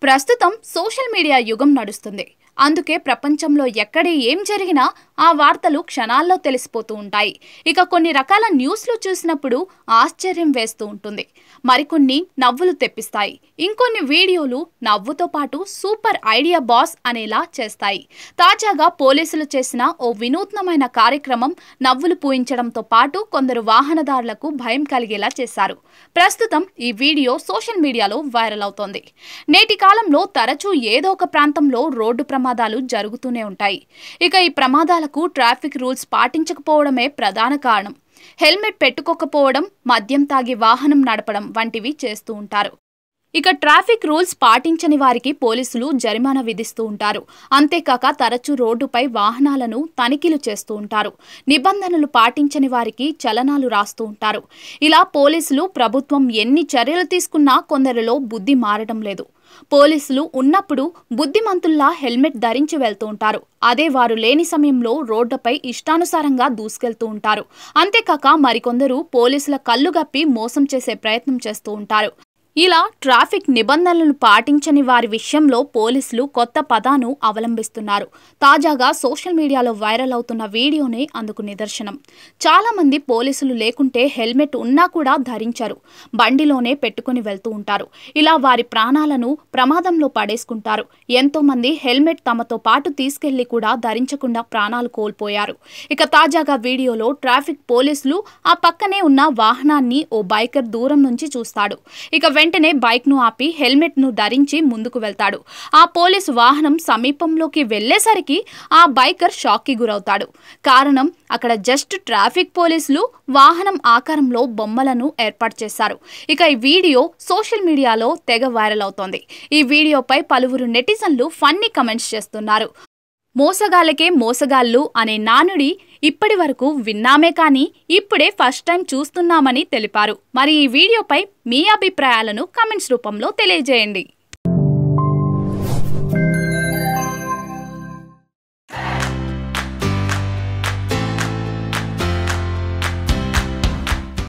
ప్రస్తుతం social media యుగం నడుస్తుంది. అందుకే ప్రపంచంలో ఎక్కడ ఏం జరిగినా ఆ వార్తలు క్షణాల్లో తెలిసిపోతూ ఉంటాయి. ఇక కొన్ని రకాల న్యూస్లు చూసినప్పుడు ఆశ్చర్యం వేస్తూ ఉంటుంది. మరికొన్ని నవ్వులు తెప్పిస్తాయి. ఇంకొన్ని వీడియోలు నవ్వుతో పాటు సూపర్ ఐడియా బాస్ అనేలా చేస్తాయి. తాజాగా పోలీసులు చేసిన ఓ వినూత్నమైన కార్యక్రమం నవ్వులు పూయించడంతో పాటు కొందరు వాహనదారులకు భయం కలిగేలా చేశారు. ప్రస్తుతం ఈ వీడియో సోషల్ మీడియాలో వైరల్ అవుతోంది. నేటి కాలంలో తరచూ ఏదో ఒక ప్రాంతంలో రోడ్డు ప్రమాదాలు జరుగుతూనే ఉంటాయి. ఇక ఈ ప్రమాదాలకు ట్రాఫిక్ రూల్స్ పాటించకపోవడమే ప్రధాన కారణం. హెల్మెట్ పెట్టుకోకపోవడం, మద్యం తాగి వాహనం నడపడం వంటివి చేస్తూ ఉంటారు. ఇక ట్రాఫిక్ రూల్స్ పాటించని వారికి పోలీసులు జరిమానా విధిస్తూ ఉంటారు. అంతేకాక తరచూ రోడ్డుపై వాహనాలను తనిఖీలు చేస్తూ ఉంటారు. నిబంధనలు పాటించని వారికి చలనాలు రాస్తూ ఉంటారు. ఇలా పోలీసులు, ప్రభుత్వం ఎన్ని చర్యలు తీసుకున్నా కొందరిలో బుద్ధి మారడం లేదు. పోలీసులు ఉన్నప్పుడు బుద్ధిమంతుల్లా హెల్మెట్ ధరించి వెళ్తూ ఉంటారు. అదే వారు లేని సమయంలో రోడ్డుపై ఇష్టానుసారంగా దూసుకెళ్తూ ఉంటారు. అంతేకాక మరికొందరు పోలీసుల కళ్ళు గప్పి మోసం చేసే ప్రయత్నం చేస్తూ ఉంటారు. ఇలా ట్రాఫిక్ నిబంధనలను పాటించని వారి విషయంలో పోలీసులు కొత్త పదాను అవలంబిస్తున్నారు. తాజాగా సోషల్ మీడియాలో వైరల్ అవుతున్న వీడియోనే అందుకు నిదర్శనం. చాలా మంది పోలీసులు లేకుంటే హెల్మెట్ ఉన్నా కూడా ధరించరు, బండిలోనే పెట్టుకుని వెళ్తూ ఉంటారు. ఇలా వారి ప్రాణాలను ప్రమాదంలో పడేసుకుంటారు. ఎంతో మంది హెల్మెట్ తమతో పాటు తీసుకెళ్లి కూడా ధరించకుండా ప్రాణాలు కోల్పోయారు. ఇక తాజాగా వీడియోలో ట్రాఫిక్ పోలీసులు ఆ పక్కనే ఉన్న వాహనాన్ని ఓ బైకర్ దూరం నుంచి చూస్తాడు. ఇక వెంటనే బైక్ ను ఆపి హెల్మెట్ ను ధరించి ముందుకు వెళ్తాడు. ఆ పోలీసు వాహనం సమీపంలోకి వెళ్లేసరికి ఆ బైకర్ షాక్ కి గురవుతాడు. కారణం, అక్కడ జస్ట్ ట్రాఫిక్ పోలీసులు వాహనం ఆకారంలో బొమ్మలను ఏర్పాటు చేశారు. ఇక ఈ వీడియో సోషల్ మీడియాలో తెగ వైరల్ అవుతోంది. ఈ వీడియోపై పలువురు నెటిజన్లు ఫన్నీ కమెంట్స్ చేస్తున్నారు. మోసగాళ్ళకే మోసగాళ్ళు అనే నానుడి ఇప్పటి వరకు విన్నామే కానీ ఇప్పుడే ఫస్ట్ టైం చూస్తున్నామని తెలిపారు. మరి ఈ వీడియోపై మీ అభిప్రాయాలను కామెంట్స్ రూపంలో తెలియజేయండి.